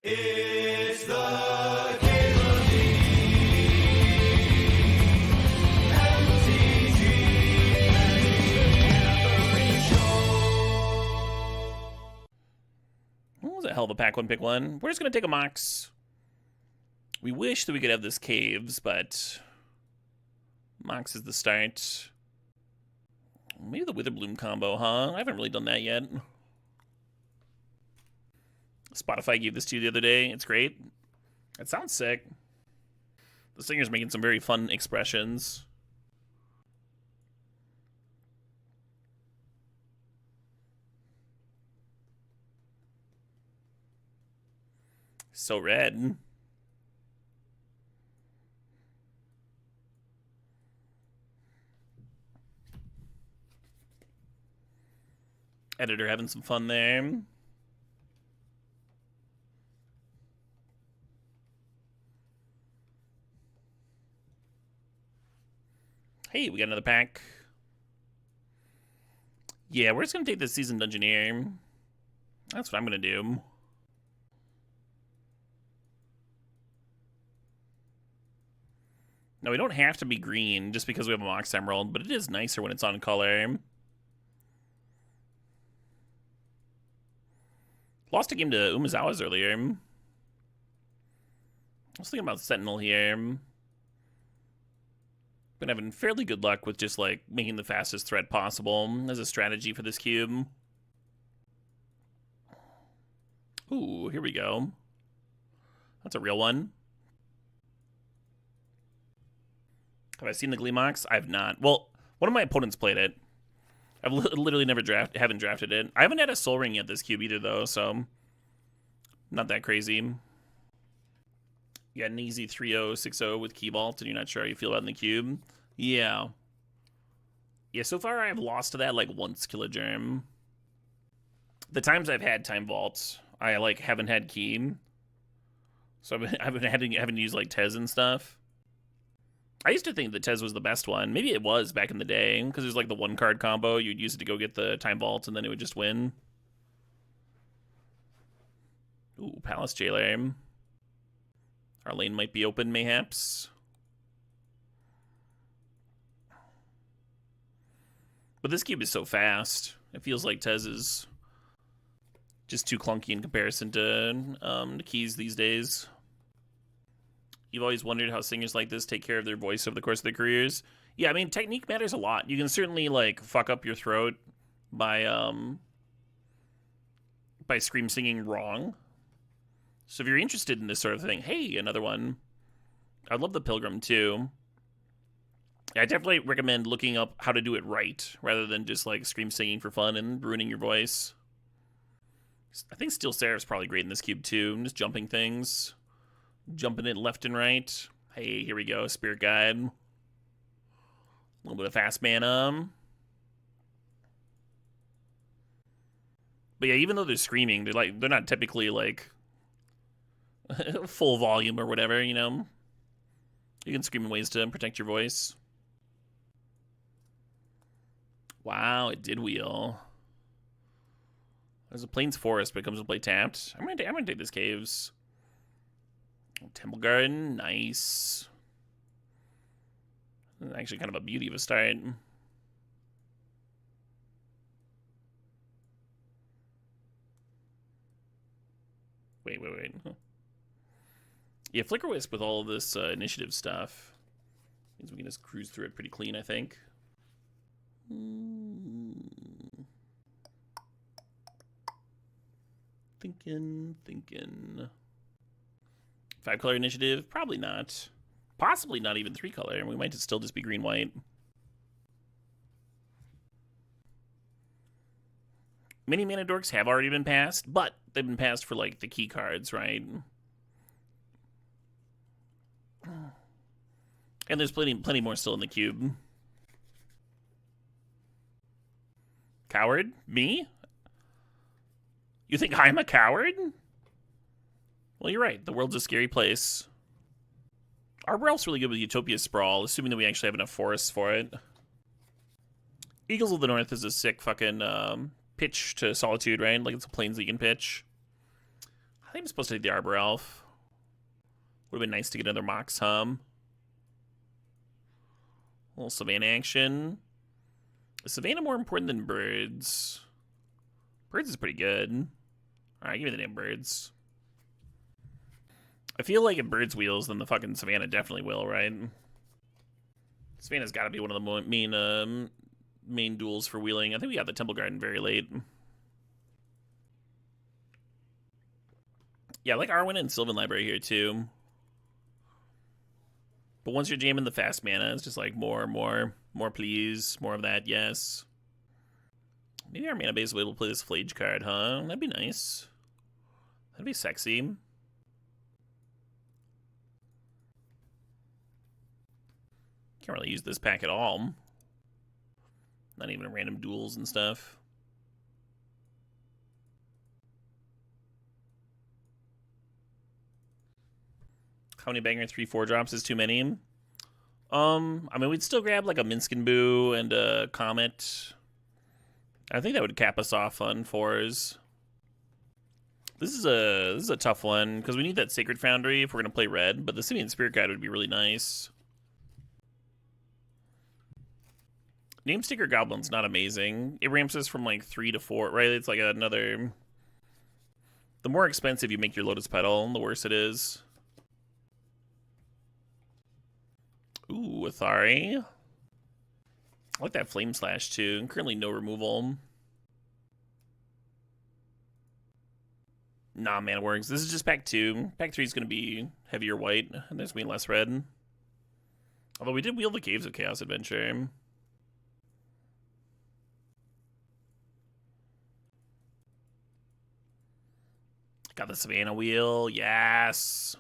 It's the Game of the MTGO Show. That was a hell of a pack one, pick one. We're just going to take a Mox. We wish that we could have this Caves, but Mox is the start. Maybe the Witherbloom combo, huh? I haven't really done that yet. Spotify gave this to you the other day. It's great. It sounds sick. The singer's making some very fun expressions. So red. Editor having some fun there. Hey, we got another pack. Yeah, we're just going to take this Seasoned Dungeoneer. That's what I'm going to do. Now, we don't have to be green just because we have a Mox Emerald, but it is nicer when it's on color. Lost a game to Umezawa's earlier. I was thinking about Sentinel here. Been having fairly good luck with just, like, making the fastest threat possible as a strategy for this cube. Ooh, here we go. That's a real one. Have I seen the Gleamox? I have not. Well, one of my opponents played it. I've literally never haven't drafted it. I haven't had a Soul Ring yet this cube either, though, so not that crazy. You got an easy 3-0, 6-0 with Key Vault, and you're not sure how you feel about in the cube. Yeah. Yeah, so far I've lost to that, like, once Kilogerm. The times I've had Time Vault, I, like, haven't had Key. So I've been having to use, like, Tez and stuff. I used to think that Tez was the best one. Maybe it was back in the day, because there's like the one card combo. You'd use it to go get the Time Vault, and then it would just win. Ooh, Palace Jailer. Our lane might be open, mayhaps. But this cube is so fast. It feels like Tez is just too clunky in comparison to the keys these days. You've always wondered how singers like this take care of their voice over the course of their careers. Yeah, I mean, technique matters a lot. You can certainly, like, fuck up your throat by scream singing wrong. So if you're interested in this sort of thing, hey, another one. I love the Pilgrim, too. I definitely recommend looking up how to do it right, rather than just, like, scream singing for fun and ruining your voice. I think Steel Seraph's probably great in this cube, too. Just jumping things. Jumping it left and right. Hey, here we go. Spirit Guide. A little bit of fast mana. But yeah, even though they're screaming, they're not typically like full volume or whatever, you know. You can scream in ways to protect your voice. Wow, it did wheel. There's a Plains Forest, but it comes to play tapped. I'm gonna take this Caves. Temple Garden, nice. Actually kind of a beauty of a start. Wait. Yeah, Flicker Wisp with all of this initiative stuff means we can just cruise through it pretty clean, I think. Thinking. 5-color initiative? Probably not. Possibly not even 3-color. We might still just be green-white. Many mana dorks have already been passed, but they've been passed for, like, the key cards, right? And there's plenty more still in the cube. Coward? Me? You think I'm a coward? Well, you're right. The world's a scary place. Arbor Elf's really good with Utopia Sprawl, assuming that we actually have enough forests for it. Eagles of the North is a sick fucking pitch to Solitude, right? Like, it's a plains that you can pitch. think I'm supposed to take the Arbor Elf. Would have been nice to get another Mox Hum. A little Savannah action. Is Savannah more important than Birds? Birds is pretty good. Alright, give me the damn Birds. I feel like if Birds wheels, then the fucking Savannah definitely will, right? Savannah's got to be one of the main duels for wheeling. I think we got the Temple Garden very late. Yeah, I like Arwen and Sylvan Library here too. But once you're jamming the fast mana, it's just like more please, more of that, yes. Maybe our mana base will be able to play this Flage card, huh? That'd be nice. That'd be sexy. Can't really use this pack at all. Not even random duels and stuff. How many banger 3/4 drops is too many? I mean, we'd still grab like a Minskin Boo and a Comet. I think that would cap us off on 4s. This is a tough one because we need that Sacred Foundry if we're gonna play red. But the Simian Spirit Guide would be really nice. Namesticker Goblin's not amazing. It ramps us from like 3 to 4, right? It's like another. The more expensive you make your Lotus Petal, the worse it is. Ooh, Athari. I like that Flame Slash too. And currently no removal. Nah, man, it works. This is just pack 2. Pack 3 is going to be heavier white, and there's going to be less red. Although we did wheel the Caves of Chaos Adventure. Got the Savannah wheel, yes.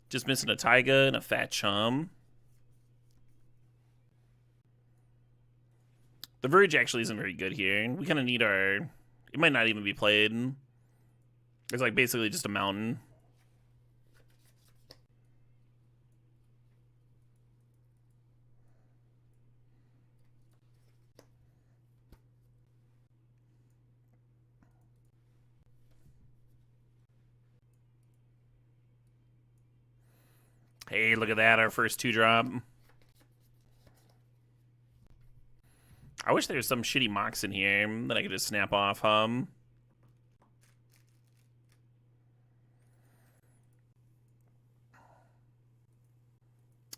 Just missing a Taiga and a Fat Chum. The Verge actually isn't very good here. We kind of need our... It might not even be played. It's like basically just a mountain. Hey, look at that, our first 2-drop. I wish there was some shitty Mox in here that I could just snap off,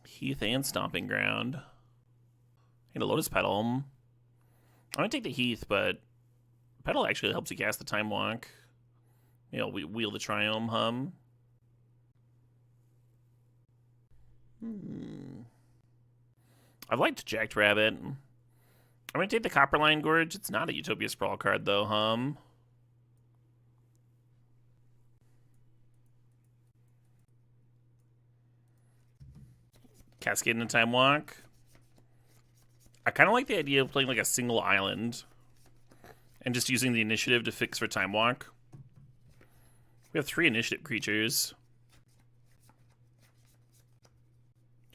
Heath and Stomping Ground. And a Lotus Petal. I'm gonna take the Heath, but Petal actually helps you cast the Time Walk. You know, we wheel the Triome, I've liked Jacked Rabbit. I'm gonna take the Copperline Gorge. It's not a Utopia Sprawl card though, Cascade and Time Walk. I kind of like the idea of playing like a single island and just using the initiative to fix for Time Walk. We have 3 initiative creatures.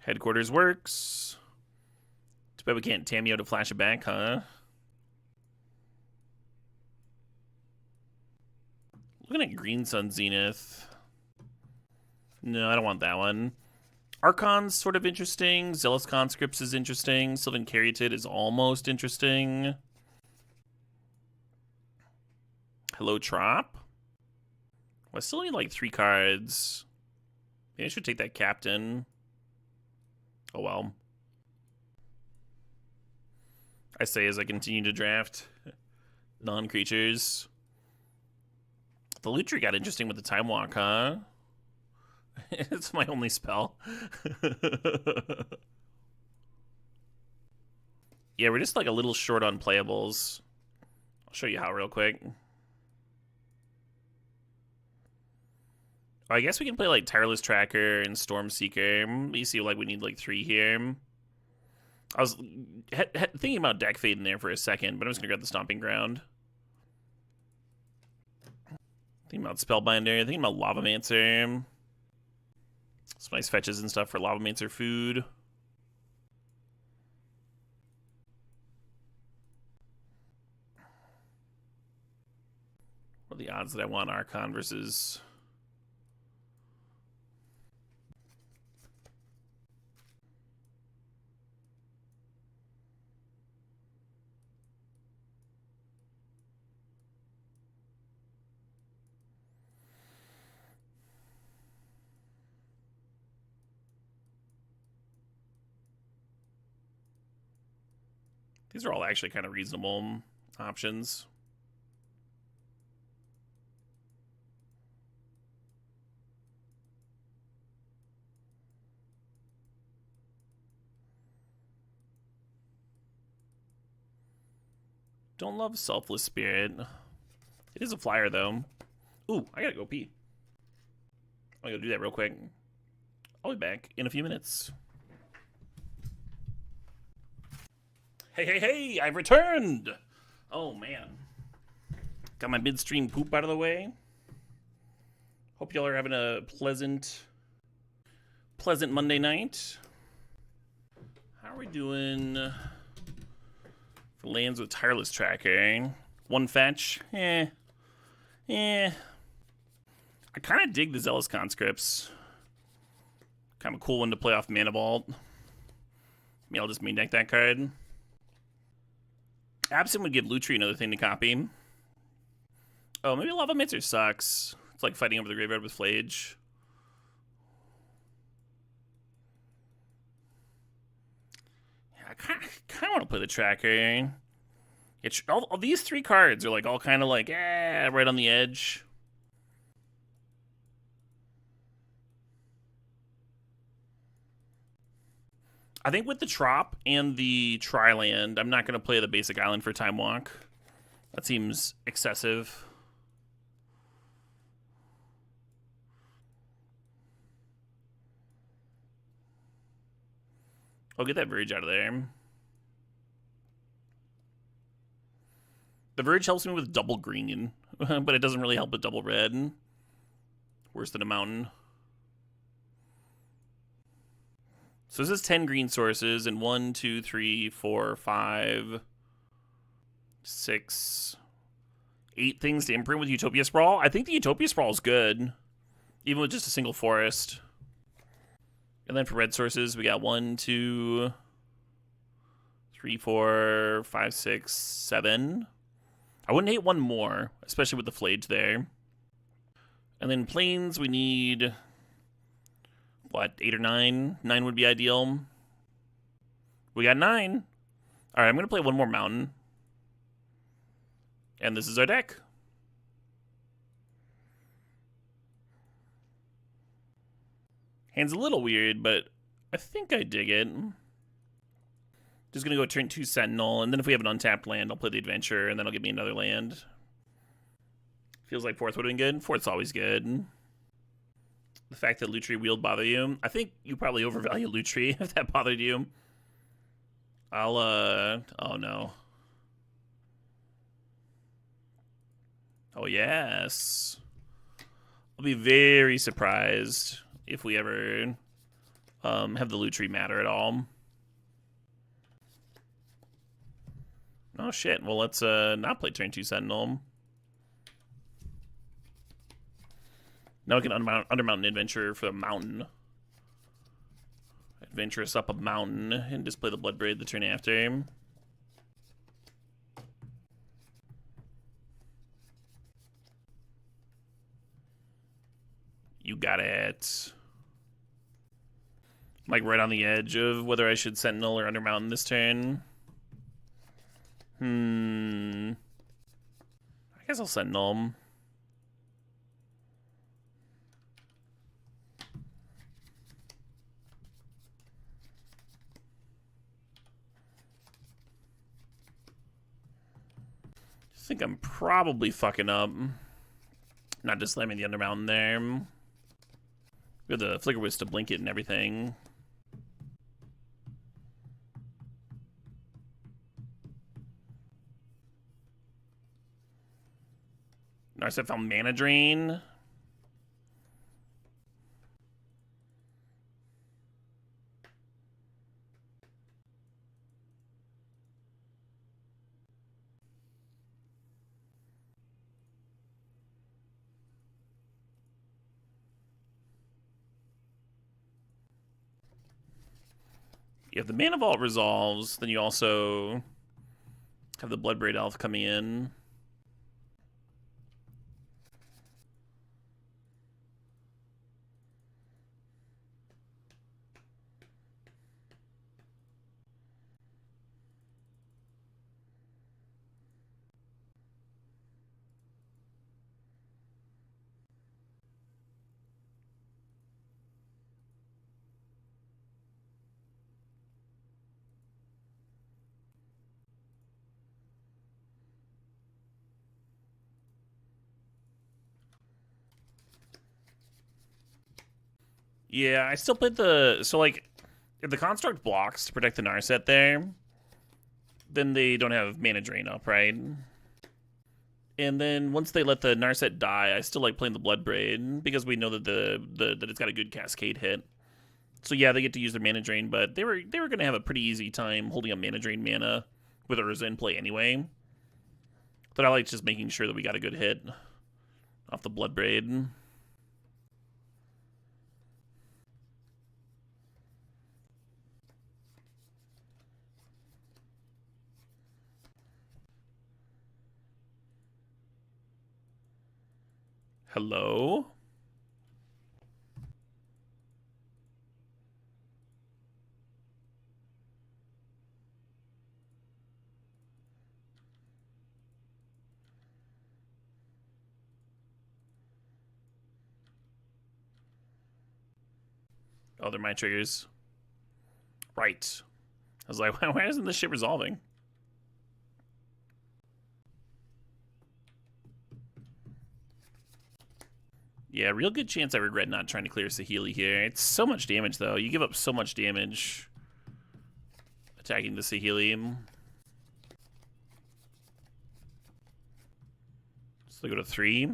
Headquarters works. Too bad we can't Tameo to flash it back, huh? Looking at Green Sun Zenith. No, I don't want that one. Archon's sort of interesting. Zealous Conscripts is interesting. Sylvan Caryatid is almost interesting. Hello, Trop. Well, I still need like 3 cards. Maybe I should take that Captain. Oh well. I say as I continue to draft non-creatures. The Lutri got interesting with the Time Walk, huh? It's my only spell. Yeah, we're just like a little short on playables. I'll show you how real quick. I guess we can play like Tireless Tracker and Storm Seeker. You see, like we need like 3 here. I was thinking about deck fade in there for a second, but I'm just gonna grab the Stomping Ground. Thinking about Spellbinder. Thinking about Lavamancer. Some nice fetches and stuff for Lavamancer food. What the odds that I want Archon versus... These are all actually kind of reasonable options. Don't love Selfless Spirit. It is a flyer, though. Ooh, I gotta go pee. I'm gonna do that real quick. I'll be back in a few minutes. Hey, I've returned! Oh, man. Got my midstream poop out of the way. Hope y'all are having a pleasant Monday night. How are we doing for lands with tireless tracking? One fetch? I kind of dig the Zealous Conscripts. Kind of a cool one to play off Mana Vault. Maybe I'll just main deck that card. Absent would give Lutri another thing to copy. Oh, maybe Lava Mitzer sucks. It's like fighting over the graveyard with Flage. Yeah, I kind of want to play the tracker. All these three cards are like all kind of like, right on the edge. I think with the Trop and the Tri-Land, I'm not going to play the basic island for Time Walk. That seems excessive. I'll get that Verge out of there. The Verge helps me with double green, but it doesn't really help with double red. Worse than a mountain. So this is 10 green sources, and 1, 2, 3, 4, 5, 6, 8 things to imprint with Utopia Sprawl. I think the Utopia Sprawl is good, even with just a single forest. And then for red sources, we got 1, 2, 3, 4, 5, 6, 7. I wouldn't hate one more, especially with the Flage there. And then plains, we need... what, 8 or 9? 9 would be ideal. We got 9. All right, I'm going to play one more mountain. And this is our deck. Hand's a little weird, but I think I dig it. Just going to go turn 2 Sentinel, and then if we have an untapped land, I'll play the Adventure, and then I'll give me another land. Feels like 4th would have been good. 4th's always good. The fact that Lutri wheeled bother you. I think you probably overvalue Lutri if that bothered you. Oh no. Oh yes. I'll be very surprised if we ever have the Lutri matter at all. Oh shit, well let's not play turn 2 Sentinel. Now we can Undermountain Adventure for the mountain. Adventure us up a mountain and just play the Bloodbraid the turn after. You got it. I'm like right on the edge of whether I should Sentinel or Undermountain this turn. I guess I'll Sentinel. I think I'm probably fucking up. Not just slamming the Undermountain there. We have the Flicker Wisp to blink it and everything. Narset found Mana Drain. If the Mana Vault resolves, then you also have the Bloodbraid Elf coming in. Yeah, I still played the... So, like, if the Construct blocks to protect the Narset there, then they don't have Mana Drain up, right? And then once they let the Narset die, I still like playing the Bloodbraid, because we know that that it's got a good Cascade hit. So yeah, they get to use their Mana Drain, but they were going to have a pretty easy time holding up Mana Drain mana with Urza in play anyway. But I like just making sure that we got a good hit off the Bloodbraid. Hello? Oh, they're my triggers. Right. I was like, why isn't this shit resolving? Yeah, real good chance I regret not trying to clear Saheeli here. It's so much damage, though. You give up so much damage attacking the Saheeli. So they go to 3.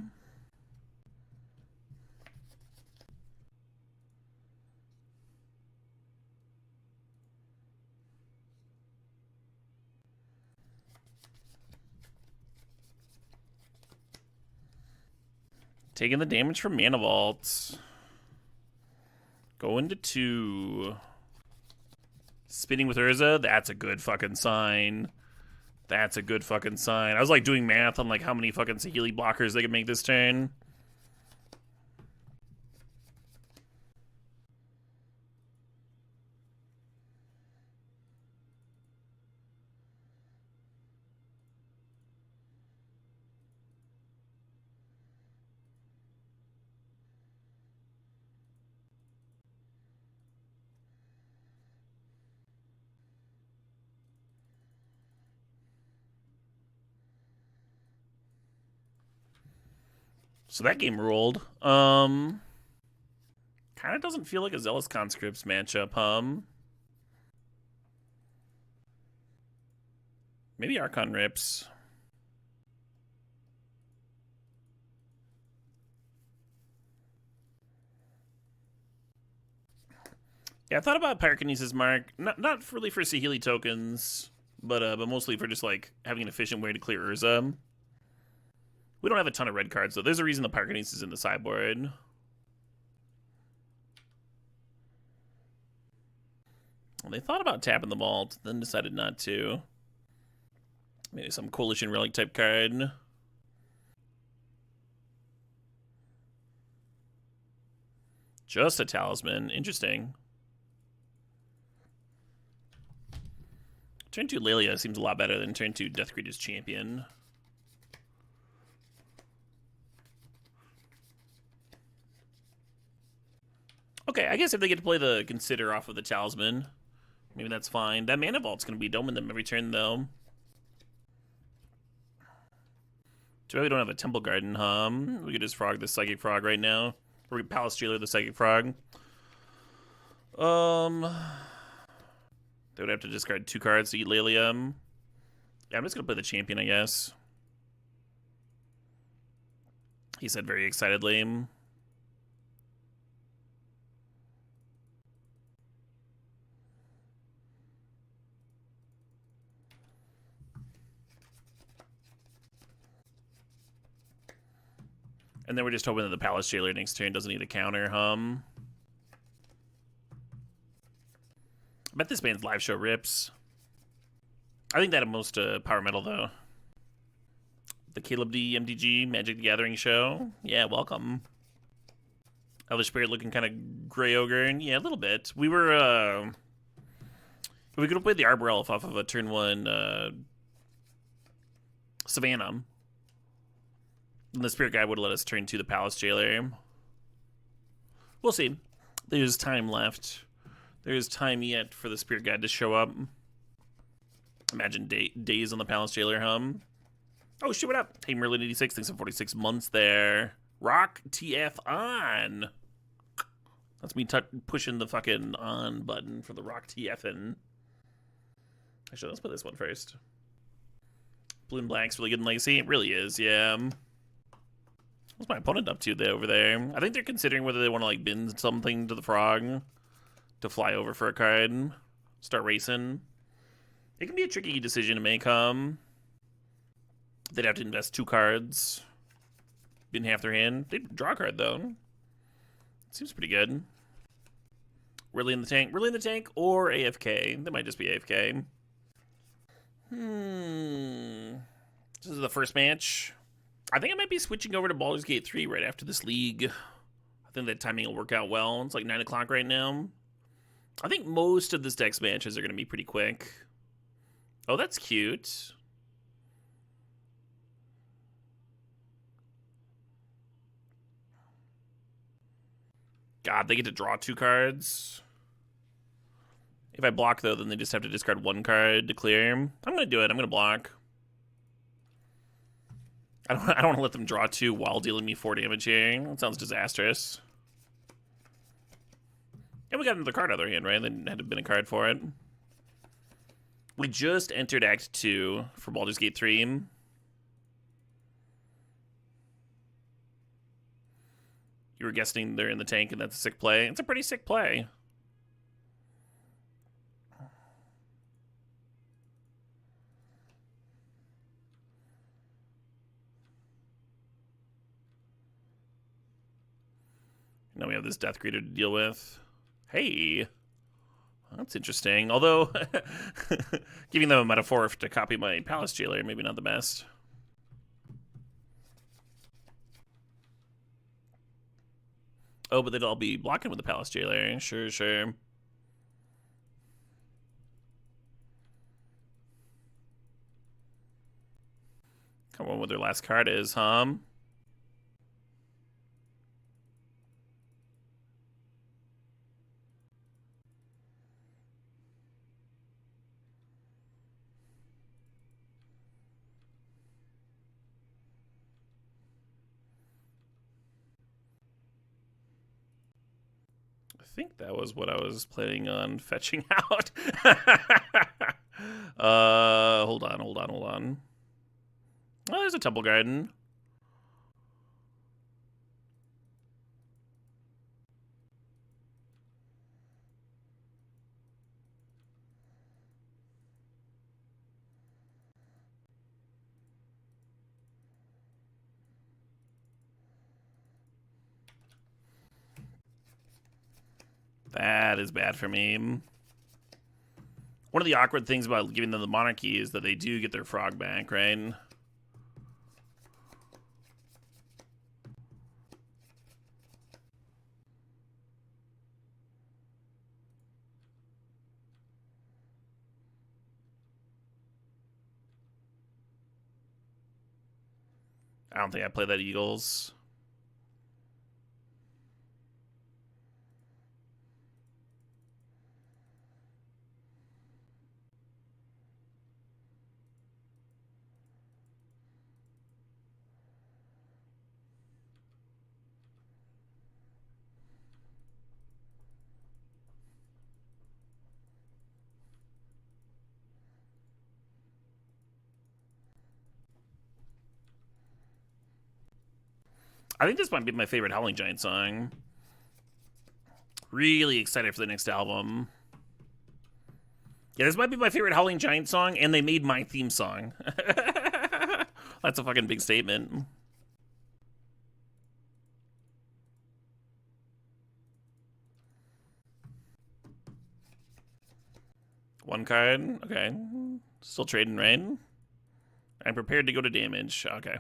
Taking the damage from Mana Vault. Going to 2. Spinning with Urza, that's a good fucking sign. That's a good fucking sign. I was like doing math on like how many fucking Saheeli blockers they could make this turn. So that game ruled. Kind of doesn't feel like a Zealous Conscripts matchup, Maybe Archon rips. Yeah, I thought about Pyrokinesis Mark. Not really for Saheeli tokens, but mostly for just like having an efficient way to clear Urza. We don't have a ton of red cards, though. There's a reason the Pyrokinesis is in the sideboard. Well, they thought about tapping the vault, then decided not to. Maybe some Coalition Relic type card. Just a Talisman. Interesting. Turn 2 Lelia seems a lot better than turn 2 Deathgreater's Champion. Okay, I guess if they get to play the Consider off of the Talisman, maybe that's fine. That Mana Vault's going to be doming them every turn, though. Too bad we don't have a Temple Garden, We could just frog the Psychic Frog right now. Or we could Palace Jailer the Psychic Frog. They would have to discard 2 cards to eat Lelia. Yeah, I'm just going to play the Champion, I guess. He said very excitedly. And then we're just hoping that the Palace Jailer next turn doesn't need a counter, I bet this band's live show rips. I think that at most power metal, though. The Caleb D MTG Magic the Gathering show. Yeah, welcome. Elder Spirit looking kind of gray ogre. Yeah, a little bit. We were, we could have played the Arbor Elf off of a turn 1 Savannah. And the Spirit Guide would have let us turn 2 the Palace Jailer. We'll see. There's time left. There's time yet for the Spirit Guide to show up. Imagine days on the Palace Jailer hum. Oh, shit, what up? Hey, Merlin86, thanks for 46 months there. Rock TF on. That's me pushing the fucking on button for the Rock TFing. Actually, let's put this one first. Blue and Black's really good in Legacy. It really is, yeah. What's my opponent up to over there? I think they're considering whether they want to, like, bin something to the Frog to fly over for a card. Start racing. It can be a tricky decision to make, They'd have to invest 2 cards. Bin half their hand. They'd draw a card, though. Seems pretty good. Really in the tank? Really in the tank or AFK? They might just be AFK. This is the first match. I think I might be switching over to Baldur's Gate 3 right after this league. I think that timing will work out well. It's like 9 o'clock right now. I think most of this deck's matches are going to be pretty quick. Oh, that's cute. God, they get to draw 2 cards. If I block, though, then they just have to discard 1 card to clear. I'm going to do it. I'm going to block. I don't want to let them draw 2 while dealing me 4 damage here. That sounds disastrous. And we got another card out of their hand, right? They had to bin a card for it. We just entered Act 2 for Baldur's Gate 3. You were guessing they're in the tank, and that's a sick play. It's a pretty sick play. Now we have this Death Greeter to deal with. Hey, that's interesting. Although, giving them a metaphor to copy my Palace Jailer, maybe not the best. Oh, but they'd all be blocking with the Palace Jailer. Sure, sure. Come on, what their last card is, huh? I think that was what I was planning on fetching out. Hold on. Oh, there's a Temple Garden. That is bad for me. One of the awkward things about giving them the monarchy is that they do get their frog back, right? I don't think I play that Eagles. I think this might be my favorite Howling Giant song. Really excited for the next album. Yeah, this might be my favorite Howling Giant song, and they made my theme song. That's a fucking big statement. 1 card. Okay. Still trading, right? I'm prepared to go to damage. Okay.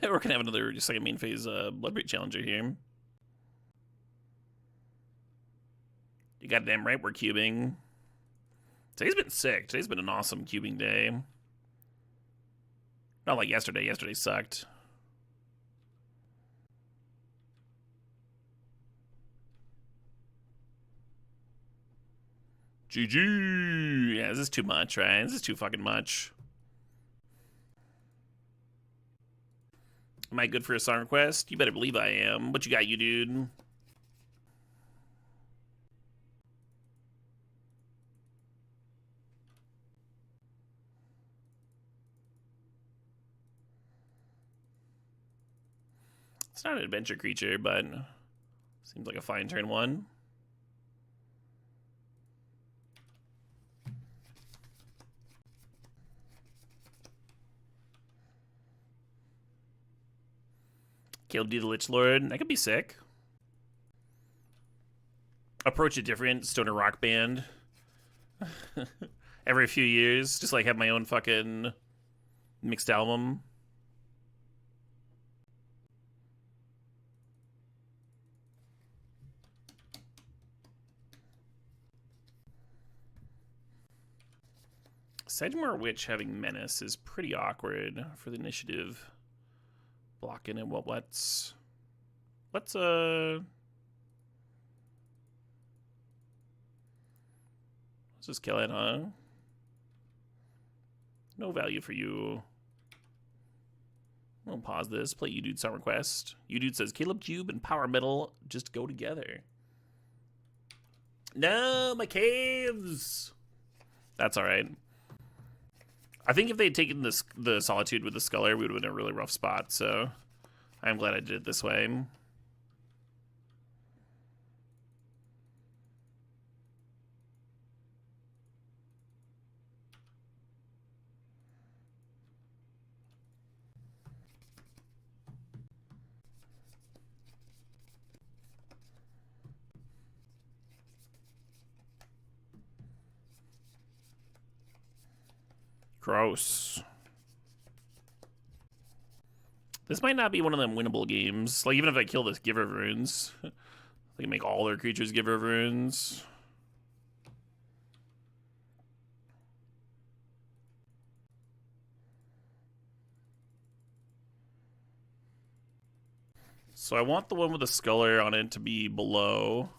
We're gonna have another second main phase Bloodbraid Challenger here. You goddamn right we're cubing. Today's been sick. Today's been an awesome cubing day. Not like yesterday. Yesterday sucked. GG. Yeah, this is too much, right? This is too fucking much. Am I good for a song request? You better believe I am. What you got, you dude? It's not an adventure creature, but seems like a fine turn 1. Killed the Lich Lord. That could be sick. Approach a different stoner rock band every few years. Just like have my own fucking mixed album. Sedgemoor Witch having Menace is pretty awkward for the initiative. Blocking it. Well, let's just kill it, huh? No value for you. I'll pause this. Play You Dude Song Request. You Dude says Caleb Cube and Power Metal just go together. No, my caves. That's all right. I think if they had taken the Solitude with the Sculler, we would have been in a really rough spot, so I'm glad I did it this way. Gross. This might not be one of them winnable games. Like, even if I kill this Giver of Runes, I can make all their creatures Giver of Runes. So I want the one with the Sculler on it to be below,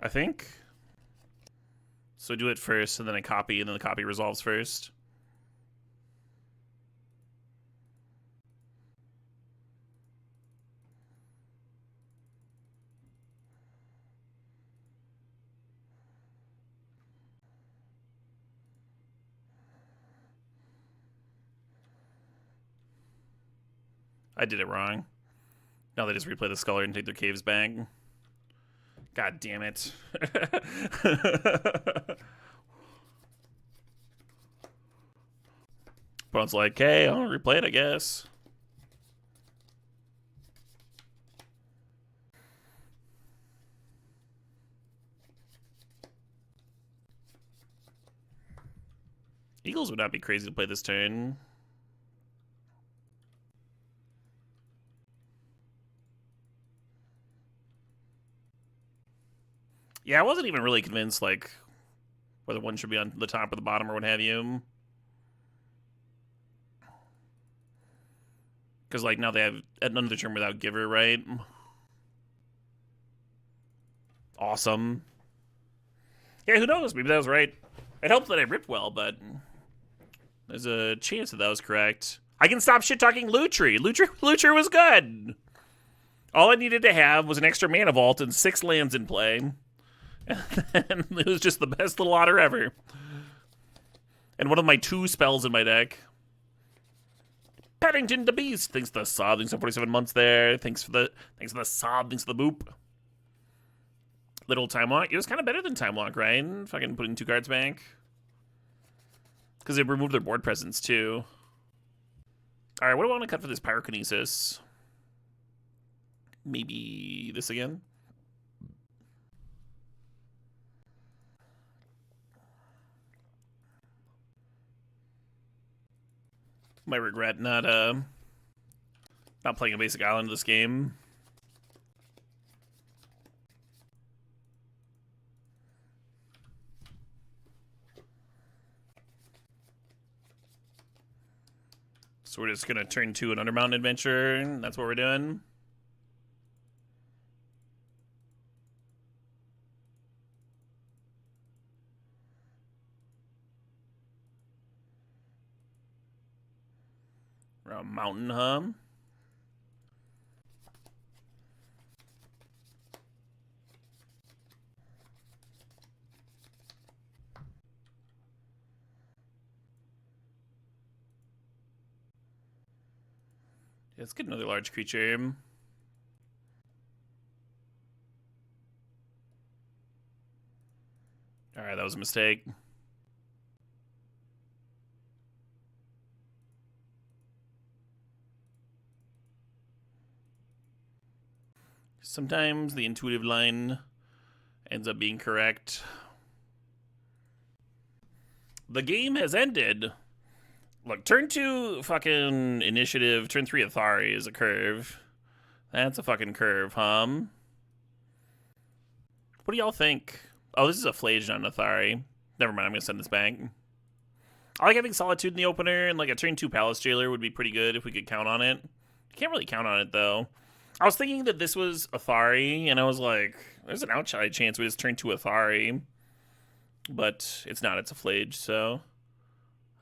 I think. So do it first, and then I copy, and then the copy resolves first. I did it wrong. Now they just replay the Sculler and take their caves back. God damn it. Opponent's like, hey, I'll replay it, I guess. Eagles would not be crazy to play this turn. Yeah, I wasn't even really convinced, like, whether one should be on the top or the bottom or what have you. Because, like, now they have another turn without Giver, right? Awesome. Yeah, who knows? Maybe that was right. It helped that I ripped well, but there's a chance that was correct. I can stop shit-talking Lutri. Lutri was good. All I needed to have was an extra mana vault and 6 lands in play. And it was just the best little otter ever. And one of my 2 spells in my deck. Paddington the Beast. Thanks for the sub. Thanks for 47 months there. Thanks for the sub. Thanks for the boop. Little Time Walk. It was kind of better than Time Walk, right? Fucking putting 2 cards back. Because they removed their board presence, too. Alright, what do I want to cut for this Pyrokinesis? Maybe this again? Might regret not playing a basic island this game. So we're just gonna turn to an Undermountain adventure. That's what we're doing. We're on Mountain Hum. Let's get another large creature. Alright, that was a mistake. Sometimes the intuitive line ends up being correct. The game has ended. Look, turn 2 fucking initiative, turn 3 Athari is a curve. That's a fucking curve, What do y'all think? Oh, this is a Flage, not an Athari. Never mind, I'm gonna send this back. I like having Solitude in the opener, and like a turn 2 Palace Jailer would be pretty good if we could count on it. Can't really count on it, though. I was thinking that this was Athari, and I was like, there's an outside chance we just turn 2 Athari. But it's not, it's a Flage, so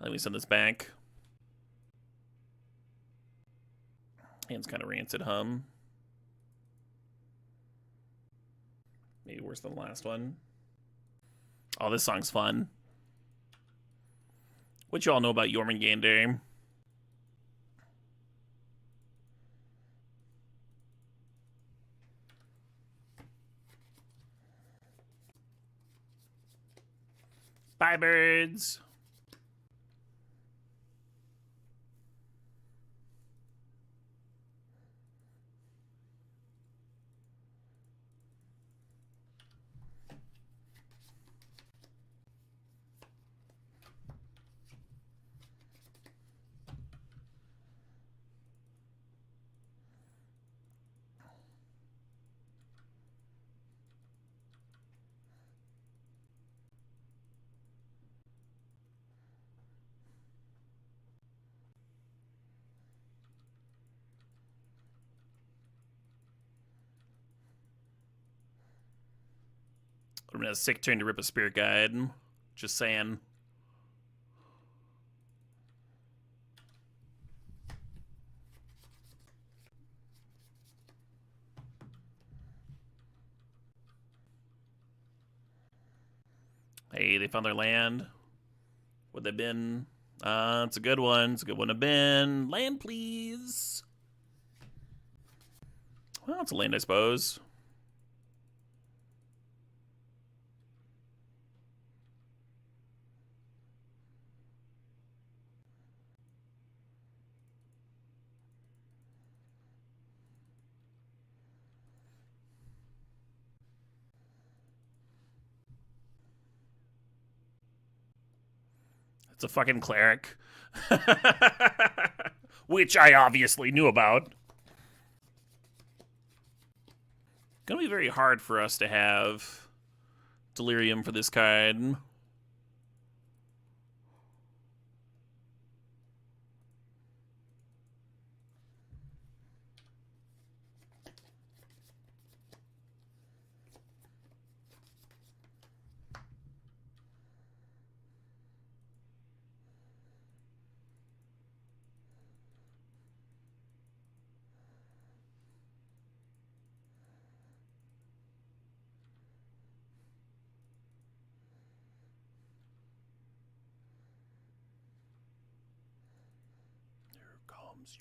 let me send this back. Hand's kind of rancid, Maybe worse than the last one. Oh, this song's fun. What y'all know about Jormungandr? Bye, birds. I'm gonna sick turn to rip a Spirit Guide. Just saying. Hey, they found their land. Would they been? It's a good one. It's a good one to bin. Land, please. Well, it's a land, I suppose. It's a fucking cleric. Which I obviously knew about. Gonna be very hard for us to have Delirium for this card.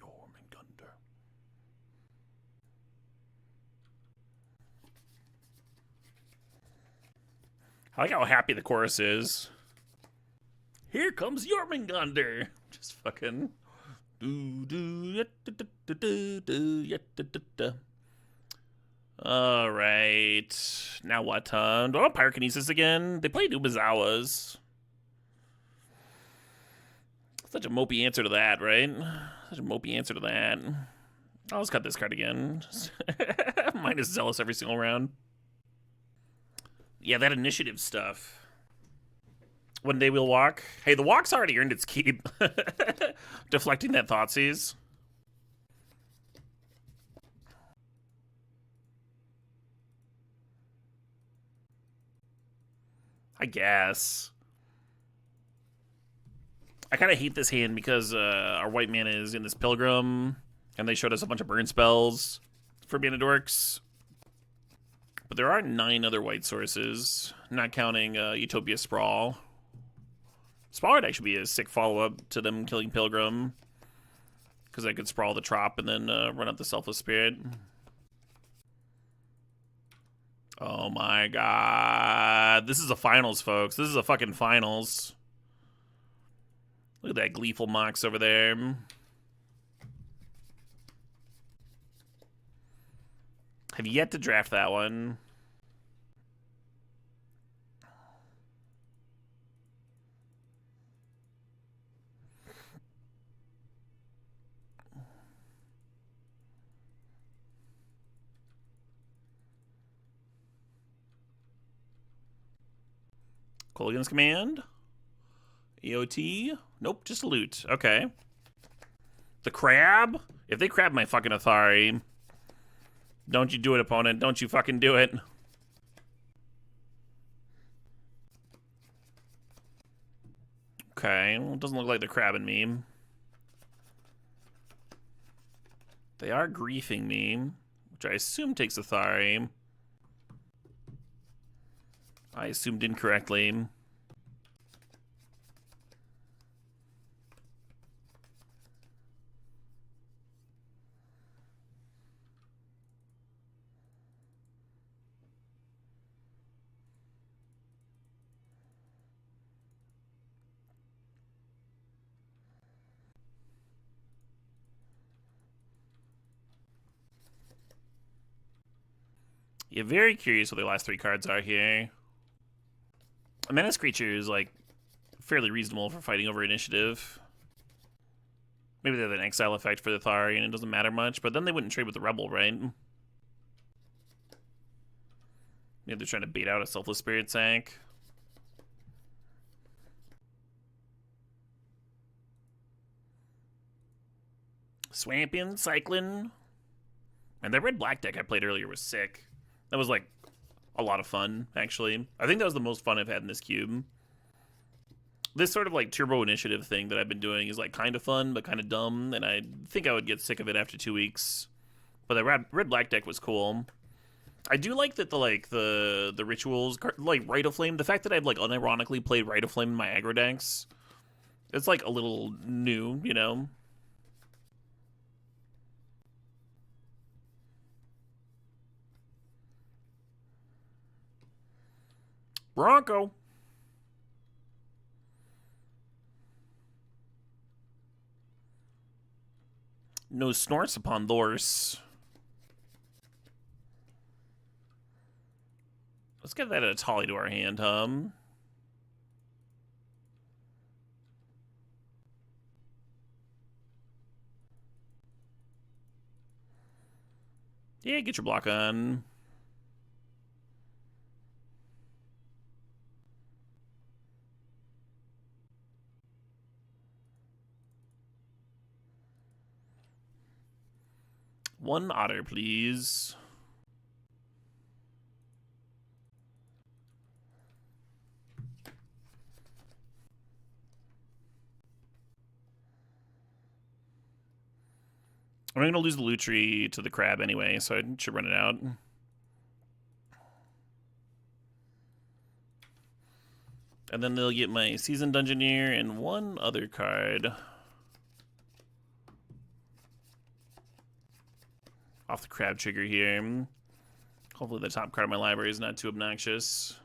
Jormungandr. I like how happy the chorus is. Here comes Jormungandr. Just fucking. Alright. Now what? Do I want Pyrokinesis again? They played Umazawas. Such a mopey answer to that, right? Such a mopey answer to that. I'll just cut this card again. Minus Zealous every single round. Yeah, that initiative stuff. One day we'll walk. Hey, the walk's already earned its keep. Deflecting that Thoughtseize. I guess. I kind of hate this hand because our white mana is in this Pilgrim, and they showed us a bunch of burn spells for mana dorks. But there are 9 other white sources, not counting Utopia Sprawl. Sprawl would actually be a sick follow-up to them killing Pilgrim, because I could sprawl the Trop and then run out the Selfless Spirit. Oh my god. This is a finals, folks. This is a fucking finals. Look at that gleeful Mox over there. Have yet to draft that one. Kolaghan's Command. EOT. Nope, just loot. Okay. The crab? If they crab my fucking Athari, don't you do it, opponent. Don't you fucking do it. Okay, well, it doesn't look like they're crabbing me. They are griefing me, which I assume takes Athari. I assumed incorrectly. Yeah, very curious what the last 3 cards are here. A Menace creature is, like, fairly reasonable for fighting over initiative. Maybe they have an exile effect for the Thari and it doesn't matter much, but then they wouldn't trade with the Rebel, right? Maybe they're trying to bait out a Selfless Spirit Sack. Swampian, Cyclone. And that red-black deck I played earlier was sick. That was, like, a lot of fun, actually. I think that was the most fun I've had in this cube. This sort of, like, turbo initiative thing that I've been doing is, like, kind of fun, but kind of dumb, and I think I would get sick of it after 2 weeks. But the red-black deck was cool. I do like that the rituals, like, Rite of Flame, the fact that I've, like, unironically played Rite of Flame in my aggro decks, it's, like, a little new, you know? Bronco. No snorts upon Lorse. Let's get that Atali to our hand, Yeah, get your block on. One otter, please. I'm going to lose the Lutri to the crab anyway, so I should run it out. And then they'll get my Seasoned Dungeoneer and one other card. Off the crab trigger here. Hopefully the top card of my library is not too obnoxious.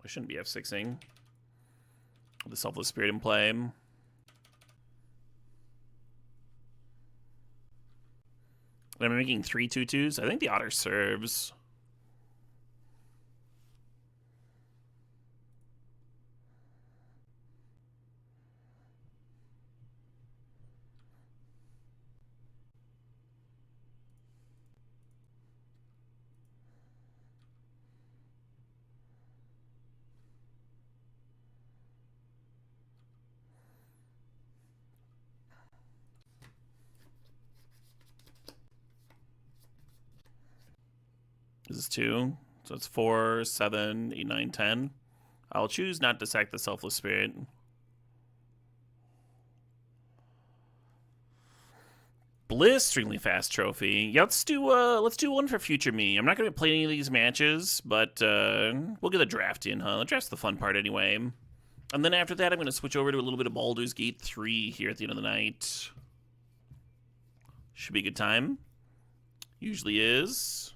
I shouldn't be F6ing. The Selfless Spirit in play. And I'm making 3 2/2s. I think the Otter serves. This is 2. So it's 4, 7, 8, 9, 10. I'll choose not to sack the Selfless Spirit. Blisteringly fast trophy. Yeah, let's do one for future me. I'm not gonna play any of these matches, but we'll get a draft in, huh? The draft's the fun part anyway. And then after that, I'm gonna switch over to a little bit of Baldur's Gate 3 here at the end of the night. Should be a good time. Usually is.